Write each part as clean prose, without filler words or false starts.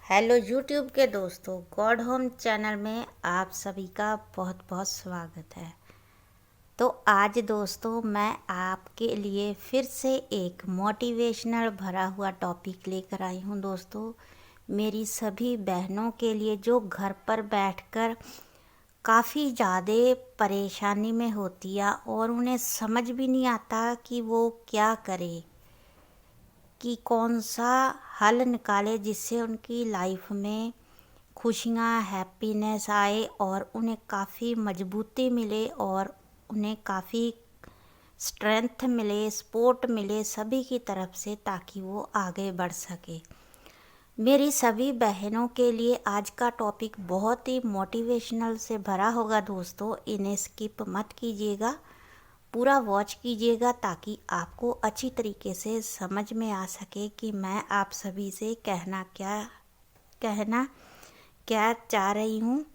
Hello YouTube के दोस्तों, God home channel में आप सभी का बहुत बहुत स्वागत है। तो आज दोस्तों मैं आपके लिए फिर से एक मोटिवेशनल भरा हुआ टॉपिक लेकर आई हूँ दोस्तों। मेरी सभी बहनों के लिए जो घर पर बैठकर काफ़ी ज़्यादा परेशानी में होती है और उन्हें समझ भी नहीं आता कि वो क्या करे, कि कौन सा हल निकाले जिससे उनकी लाइफ में खुशियाँ हैप्पीनेस आए और उन्हें काफ़ी मजबूती मिले और उन्हें काफ़ी स्ट्रेंथ मिले, सपोर्ट मिले सभी की तरफ से, ताकि वो आगे बढ़ सके। मेरी सभी बहनों के लिए आज का टॉपिक बहुत ही मोटिवेशनल से भरा होगा दोस्तों। इन्हें स्किप मत कीजिएगा, पूरा वॉच कीजिएगा ताकि आपको अच्छी तरीके से समझ में आ सके कि मैं आप सभी से कहना क्या चाह रही हूँ।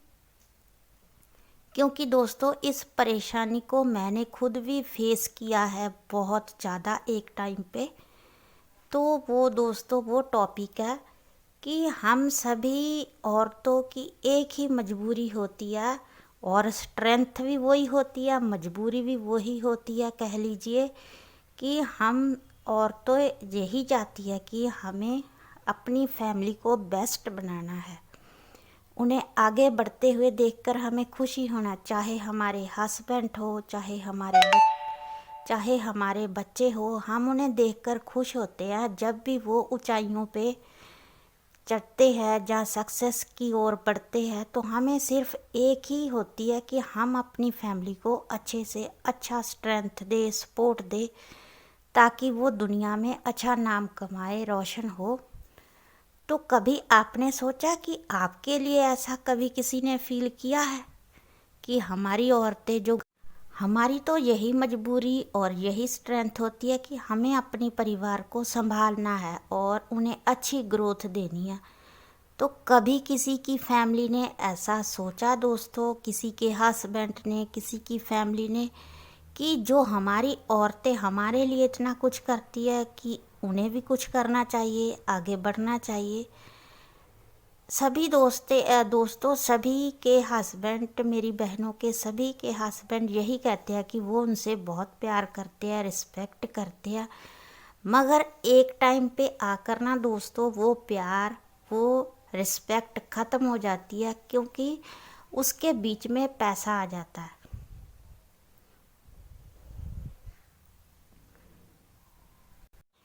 क्योंकि दोस्तों इस परेशानी को मैंने खुद भी फेस किया है बहुत ज़्यादा एक टाइम पे। तो वो दोस्तों वो टॉपिक है कि हम सभी औरतों की एक ही मजबूरी होती है और स्ट्रेंथ भी वही होती है, मजबूरी भी वही होती है। कह लीजिए कि हम औरतें यही चाहती है कि हमें अपनी फैमिली को बेस्ट बनाना है, उन्हें आगे बढ़ते हुए देखकर हमें खुशी होना, चाहे हमारे हस्बैंड हो, चाहे हमारे बच्चे हो, हम उन्हें देखकर खुश होते हैं जब भी वो ऊंचाइयों पे चढ़ते हैं, जहाँ सक्सेस की ओर बढ़ते हैं। तो हमें सिर्फ एक ही होती है कि हम अपनी फैमिली को अच्छे से अच्छा स्ट्रेंथ दे, सपोर्ट दे, ताकि वो दुनिया में अच्छा नाम कमाए, रोशन हो। तो कभी आपने सोचा कि आपके लिए ऐसा कभी किसी ने फील किया है कि हमारी औरतें जो हमारी तो यही मजबूरी और यही स्ट्रेंथ होती है कि हमें अपने परिवार को संभालना है और उन्हें अच्छी ग्रोथ देनी है। तो कभी किसी की फैमिली ने ऐसा सोचा दोस्तों, किसी के हस्बैंड ने, किसी की फैमिली ने, कि जो हमारी औरतें हमारे लिए इतना कुछ करती है कि उन्हें भी कुछ करना चाहिए, आगे बढ़ना चाहिए। सभी दोस्तों सभी के हस्बैंड, मेरी बहनों के सभी के हस्बैंड यही कहते हैं कि वो उनसे बहुत प्यार करते हैं, रिस्पेक्ट करते हैं। मगर एक टाइम पे आकर ना दोस्तों वो प्यार, वो रिस्पेक्ट ख़त्म हो जाती है, क्योंकि उसके बीच में पैसा आ जाता है।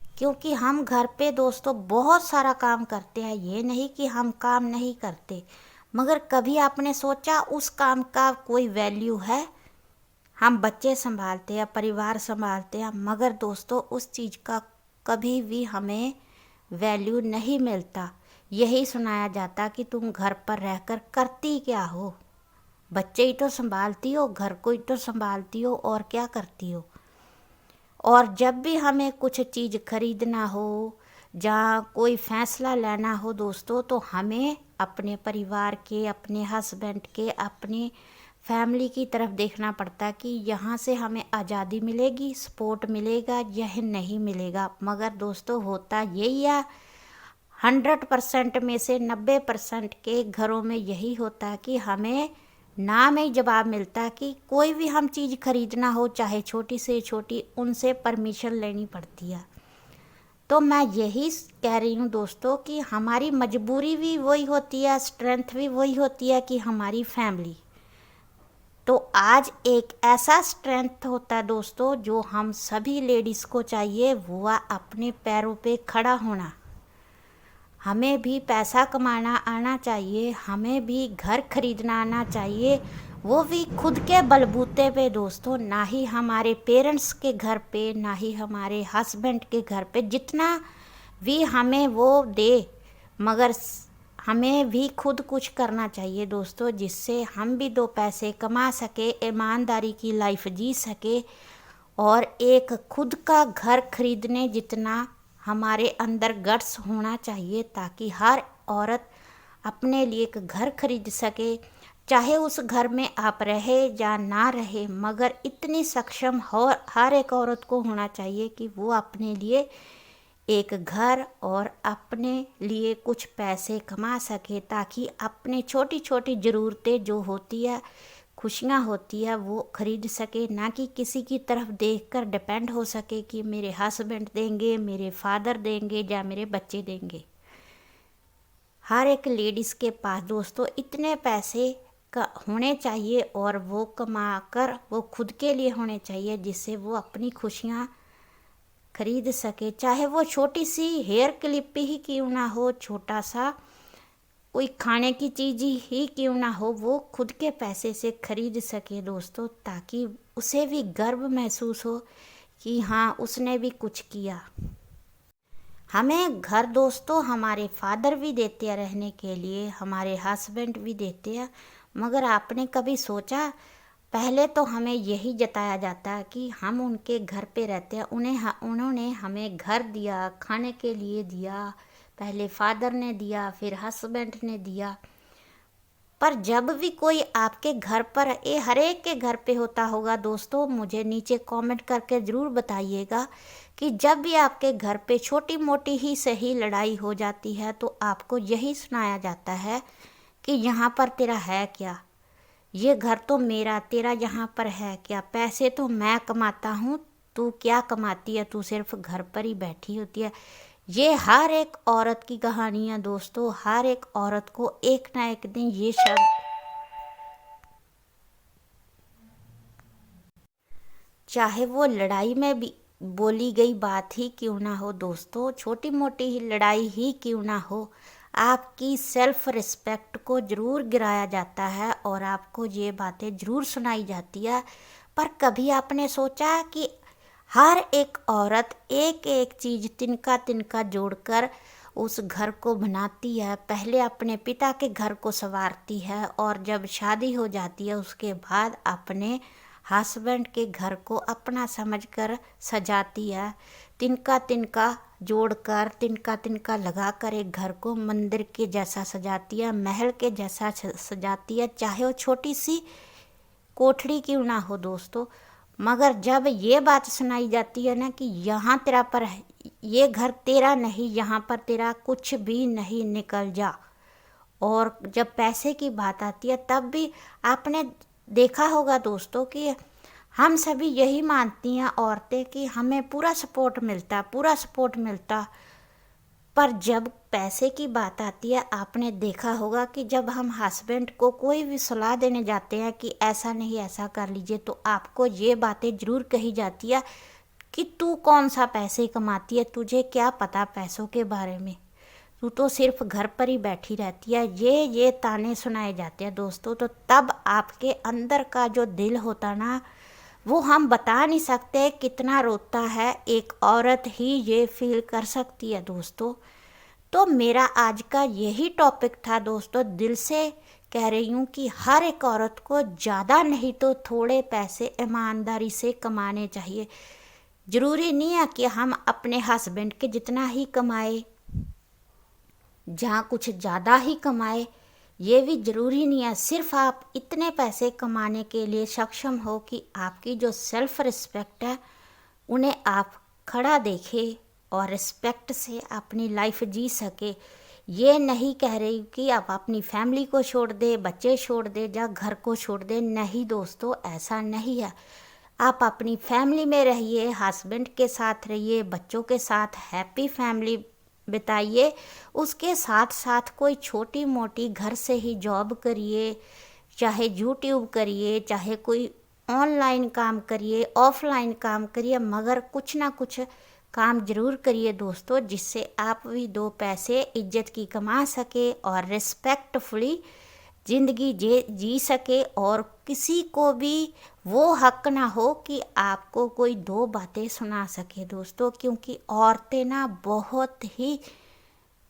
क्योंकि हम घर पे दोस्तों बहुत सारा काम करते हैं, ये नहीं कि हम काम नहीं करते, मगर कभी आपने सोचा उस काम का कोई वैल्यू है? हम बच्चे संभालते हैं, परिवार संभालते हैं, मगर दोस्तों उस चीज़ का कभी भी हमें वैल्यू नहीं मिलता। यही सुनाया जाता कि तुम घर पर रहकर करती क्या हो, बच्चे ही तो संभालती हो, घर को ही तो संभालती हो, और क्या करती हो। और जब भी हमें कुछ चीज़ खरीदना हो, जहाँ कोई फैसला लेना हो दोस्तों, तो हमें अपने परिवार के, अपने हस्बैंड के, अपनी फैमिली की तरफ देखना पड़ता है कि यहाँ से हमें आज़ादी मिलेगी, सपोर्ट मिलेगा, यह नहीं मिलेगा। मगर दोस्तों होता यही है, 100% में से 90% के घरों में यही होता है कि हमें ना में जवाब मिलता है कि कोई भी हम चीज़ खरीदना हो, चाहे छोटी से छोटी, उनसे परमिशन लेनी पड़ती है। तो मैं यही कह रही हूँ दोस्तों कि हमारी मजबूरी भी वही होती है, स्ट्रेंथ भी वही होती है कि हमारी फैमिली। तो आज एक ऐसा स्ट्रेंथ होता है दोस्तों जो हम सभी लेडीज़ को चाहिए, वो है अपने पैरों पे खड़ा होना। हमें भी पैसा कमाना आना चाहिए, हमें भी घर खरीदना आना चाहिए, वो भी खुद के बलबूते पे दोस्तों, ना ही हमारे पेरेंट्स के घर पे, ना ही हमारे हस्बैंड के घर पे। जितना भी हमें वो दे, मगर हमें भी खुद कुछ करना चाहिए दोस्तों, जिससे हम भी दो पैसे कमा सके, ईमानदारी की लाइफ जी सके, और एक खुद का घर खरीदने जितना हमारे अंदर गट्स होना चाहिए, ताकि हर औरत अपने लिए एक घर खरीद सके। चाहे उस घर में आप रहे या ना रहे, मगर इतनी सक्षम हो हर एक औरत को होना चाहिए कि वो अपने लिए एक घर और अपने लिए कुछ पैसे कमा सके, ताकि अपने छोटी छोटी ज़रूरतें जो होती है, खुशियाँ होती है, वो खरीद सके, ना कि किसी की तरफ देखकर डिपेंड हो सके कि मेरे हस्बैंड देंगे, मेरे फादर देंगे या मेरे बच्चे देंगे। हर एक लेडीज़ के पास दोस्तों इतने पैसे का होने चाहिए और वो कमा कर वो खुद के लिए होने चाहिए, जिससे वो अपनी खुशियाँ खरीद सके। चाहे वो छोटी सी हेयर क्लिप ही क्यों ना हो, छोटा सा कोई खाने की चीज़ ही क्यों ना हो, वो खुद के पैसे से खरीद सके दोस्तों, ताकि उसे भी गर्व महसूस हो कि हाँ उसने भी कुछ किया। हमें घर दोस्तों हमारे फादर भी देते हैं रहने के लिए, हमारे हस्बैंड भी देते हैं, मगर आपने कभी सोचा, पहले तो हमें यही जताया जाता है कि हम उनके घर पे रहते हैं, उन्होंने हमें घर दिया, खाने के लिए दिया, पहले फादर ने दिया, फिर हस्बैंड ने दिया। पर जब भी कोई आपके घर पर, ये हर एक के घर पे होता होगा दोस्तों, मुझे नीचे कमेंट करके ज़रूर बताइएगा कि जब भी आपके घर पे छोटी मोटी ही सही लड़ाई हो जाती है तो आपको यही सुनाया जाता है कि यहाँ पर तेरा है क्या, ये घर तो मेरा, तेरा यहाँ पर है क्या, पैसे तो मैं कमाता हूँ, तू क्या कमाती है, तू सिर्फ घर पर ही बैठी होती है। ये हर एक औरत की कहानी है दोस्तों, हर एक औरत को एक ना एक दिन ये शब्द, चाहे वो लड़ाई में भी बोली गई बात ही क्यों ना हो दोस्तों, छोटी मोटी ही लड़ाई ही क्यों ना हो, आपकी सेल्फ रिस्पेक्ट को ज़रूर गिराया जाता है और आपको ये बातें ज़रूर सुनाई जाती है। पर कभी आपने सोचा कि हर एक औरत एक एक चीज़ तिनका तिनका जोड़कर उस घर को बनाती है, पहले अपने पिता के घर को संवारती है और जब शादी हो जाती है उसके बाद अपने हस्बैंड के घर को अपना समझकर सजाती है, तिनका तिनका जोड़कर, तिनका तिनका लगाकर एक घर को मंदिर के जैसा सजाती है, महल के जैसा सजाती है, चाहे वो छोटी सी कोठड़ी क्यों ना हो दोस्तों। मगर जब ये बात सुनाई जाती है ना कि यहाँ तेरा पर है, ये घर तेरा नहीं, यहाँ पर तेरा कुछ भी नहीं, निकल जा, और जब पैसे की बात आती है तब भी आपने देखा होगा दोस्तों कि हम सभी यही मानती हैं औरतें कि हमें पूरा सपोर्ट मिलता, पूरा सपोर्ट मिलता। पर जब पैसे की बात आती है, आपने देखा होगा कि जब हम हस्बैंड को कोई भी सलाह देने जाते हैं कि ऐसा नहीं ऐसा कर लीजिए, तो आपको ये बातें ज़रूर कही जाती है कि तू कौन सा पैसे कमाती है, तुझे क्या पता पैसों के बारे में, तू तो सिर्फ घर पर ही बैठी रहती है। ये ताने सुनाए जाते हैं दोस्तों। तो तब आपके अंदर का जो दिल होता ना, वो हम बता नहीं सकते कितना रोता है, एक औरत ही ये फील कर सकती है दोस्तों। तो मेरा आज का यही टॉपिक था दोस्तों, दिल से कह रही हूँ कि हर एक औरत को ज़्यादा नहीं तो थोड़े पैसे ईमानदारी से कमाने चाहिए। ज़रूरी नहीं है कि हम अपने हस्बैंड के जितना ही कमाए, जहाँ कुछ ज़्यादा ही कमाए, ये भी ज़रूरी नहीं है। सिर्फ आप इतने पैसे कमाने के लिए सक्षम हो कि आपकी जो सेल्फ रिस्पेक्ट है उन्हें आप खड़ा देखे और रिस्पेक्ट से अपनी लाइफ जी सके। ये नहीं कह रही कि आप अपनी फैमिली को छोड़ दे, बच्चे छोड़ दे या घर को छोड़ दे, नहीं दोस्तों, ऐसा नहीं है। आप अपनी फैमिली में रहिए, हस्बैंड के साथ रहिए, बच्चों के साथ हैप्पी फैमिली बिताइए, उसके साथ साथ कोई छोटी मोटी घर से ही जॉब करिए, चाहे यूट्यूब करिए, चाहे कोई ऑनलाइन काम करिए, ऑफलाइन काम करिए, मगर कुछ ना कुछ काम ज़रूर करिए दोस्तों, जिससे आप भी दो पैसे इज्जत की कमा सके और रिस्पेक्टफुली ज़िंदगी जी सके, और किसी को भी वो हक ना हो कि आपको कोई दो बातें सुना सके दोस्तों। क्योंकि औरतें ना बहुत ही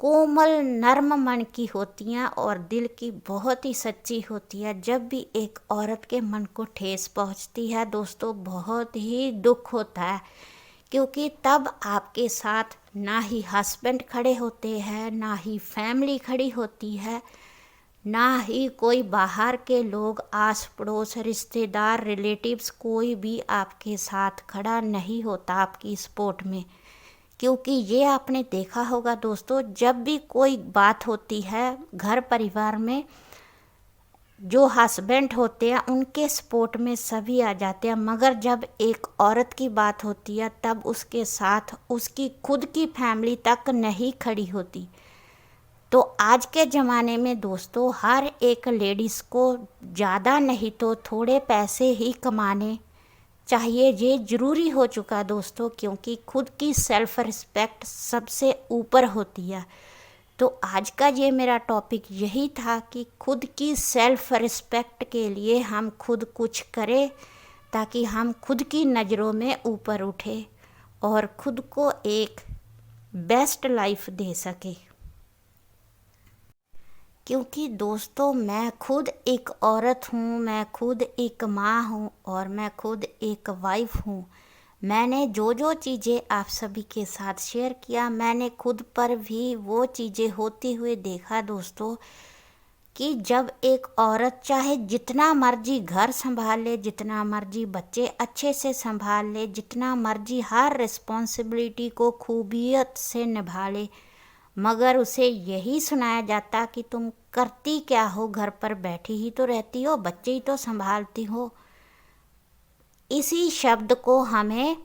कोमल नर्म मन की होती हैं और दिल की बहुत ही सच्ची होती है। जब भी एक औरत के मन को ठेस पहुंचती है दोस्तों, बहुत ही दुख होता है, क्योंकि तब आपके साथ ना ही हस्बैंड खड़े होते हैं, ना ही फैमिली खड़ी होती है, ना ही कोई बाहर के लोग, आस पड़ोस, रिश्तेदार, रिलेटिव्स, कोई भी आपके साथ खड़ा नहीं होता आपकी सपोर्ट में। क्योंकि ये आपने देखा होगा दोस्तों, जब भी कोई बात होती है घर परिवार में, जो हस्बैंड होते हैं उनके सपोर्ट में सभी आ जाते हैं, मगर जब एक औरत की बात होती है तब उसके साथ उसकी खुद की फैमिली तक नहीं खड़ी होती। तो आज के ज़माने में दोस्तों हर एक लेडीज़ को ज़्यादा नहीं तो थोड़े पैसे ही कमाने चाहिए, ये ज़रूरी हो चुका दोस्तों, क्योंकि खुद की सेल्फ़ रिस्पेक्ट सबसे ऊपर होती है। तो आज का ये मेरा टॉपिक यही था कि खुद की सेल्फ़ रिस्पेक्ट के लिए हम खुद कुछ करें, ताकि हम खुद की नज़रों में ऊपर उठे और खुद को एक बेस्ट लाइफ दे सके। क्योंकि दोस्तों मैं खुद एक औरत हूँ, मैं खुद एक माँ हूँ और मैं खुद एक वाइफ हूँ। मैंने जो जो चीज़ें आप सभी के साथ शेयर किया, मैंने खुद पर भी वो चीज़ें होते हुए देखा दोस्तों, कि जब एक औरत चाहे जितना मर्जी घर संभाल ले, जितना मर्जी बच्चे अच्छे से संभाल ले, जितना मर्जी हर रिस्पॉन्सिबिलिटी को खूबियत से निभा ले, मगर उसे यही सुनाया जाता कि तुम करती क्या हो, घर पर बैठी ही तो रहती हो, बच्चे ही तो संभालती हो। इसी शब्द को हमें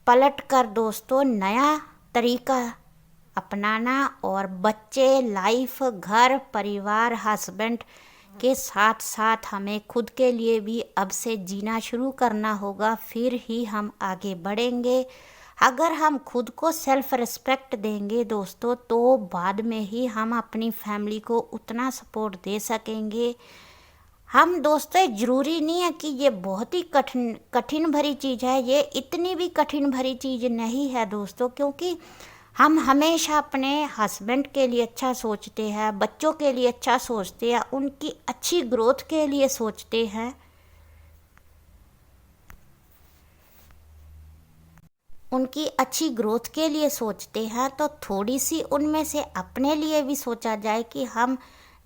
पलट कर दोस्तों नया तरीका अपनाना और बच्चे, लाइफ, घर परिवार, हस्बैंड के साथ साथ हमें खुद के लिए भी अब से जीना शुरू करना होगा, फिर ही हम आगे बढ़ेंगे। अगर हम खुद को सेल्फ़ रिस्पेक्ट देंगे दोस्तों, तो बाद में ही हम अपनी फैमिली को उतना सपोर्ट दे सकेंगे। हम दोस्तों ज़रूरी नहीं है कि ये बहुत ही कठिन भरी चीज़ है, ये इतनी भी कठिन भरी चीज़ नहीं है दोस्तों, क्योंकि हम हमेशा अपने हस्बैंड के लिए अच्छा सोचते हैं, बच्चों के लिए अच्छा सोचते हैं, उनकी अच्छी ग्रोथ के लिए सोचते हैं, उनकी अच्छी ग्रोथ के लिए सोचते हैं। तो थोड़ी सी उनमें से अपने लिए भी सोचा जाए कि हम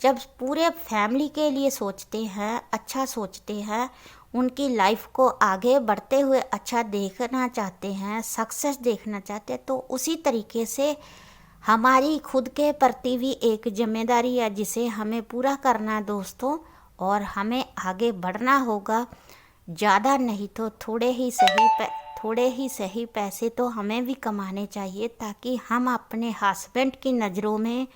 जब पूरे फैमिली के लिए सोचते हैं, अच्छा सोचते हैं, उनकी लाइफ को आगे बढ़ते हुए अच्छा देखना चाहते हैं, सक्सेस देखना चाहते हैं, तो उसी तरीके से हमारी खुद के प्रति भी एक जिम्मेदारी है जिसे हमें पूरा करना है दोस्तों, और हमें आगे बढ़ना होगा। ज़्यादा नहीं तो थोड़े ही सही पैसे तो हमें भी कमाने चाहिए, ताकि हम अपने हस्बैंड की नज़रों में,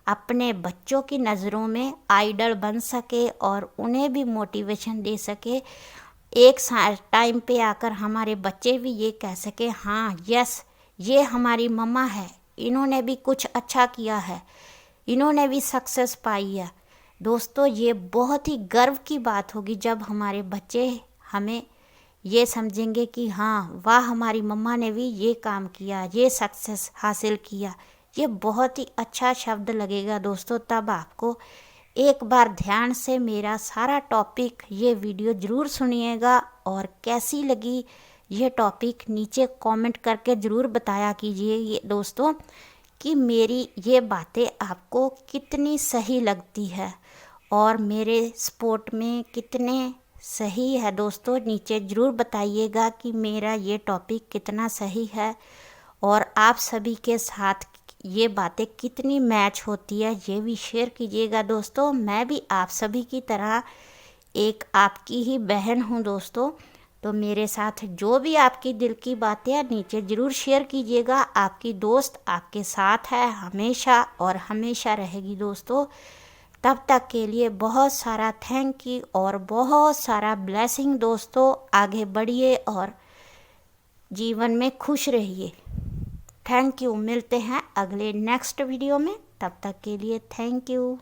अपने बच्चों की नज़रों में आइडल बन सके और उन्हें भी मोटिवेशन दे सके। एक टाइम पे आकर हमारे बच्चे भी ये कह सके, हाँ यस ये हमारी मम्मा है, इन्होंने भी कुछ अच्छा किया है, इन्होंने भी सक्सेस पाई है। दोस्तों ये बहुत ही गर्व की बात होगी जब हमारे बच्चे हमें ये समझेंगे कि हाँ वाह हमारी मम्मा ने भी ये काम किया, ये सक्सेस हासिल किया। ये बहुत ही अच्छा शब्द लगेगा दोस्तों। तब आपको एक बार ध्यान से मेरा सारा टॉपिक, ये वीडियो ज़रूर सुनिएगा, और कैसी लगी ये टॉपिक नीचे कमेंट करके ज़रूर बताया कीजिए ये दोस्तों, कि मेरी ये बातें आपको कितनी सही लगती है और मेरे सपोर्ट में कितने सही है दोस्तों। नीचे ज़रूर बताइएगा कि मेरा ये टॉपिक कितना सही है और आप सभी के साथ ये बातें कितनी मैच होती है, ये भी शेयर कीजिएगा दोस्तों। मैं भी आप सभी की तरह एक आपकी ही बहन हूँ दोस्तों, तो मेरे साथ जो भी आपकी दिल की बातें हैं नीचे ज़रूर शेयर कीजिएगा। आपकी दोस्त आपके साथ है हमेशा और हमेशा रहेगी दोस्तों। तब तक के लिए बहुत सारा थैंक यू और बहुत सारा ब्लेसिंग दोस्तों। आगे बढ़िए और जीवन में खुश रहिए। Thank you. मिलते हैं अगले नेक्स्ट वीडियो में, तब तक के लिए थैंक यू।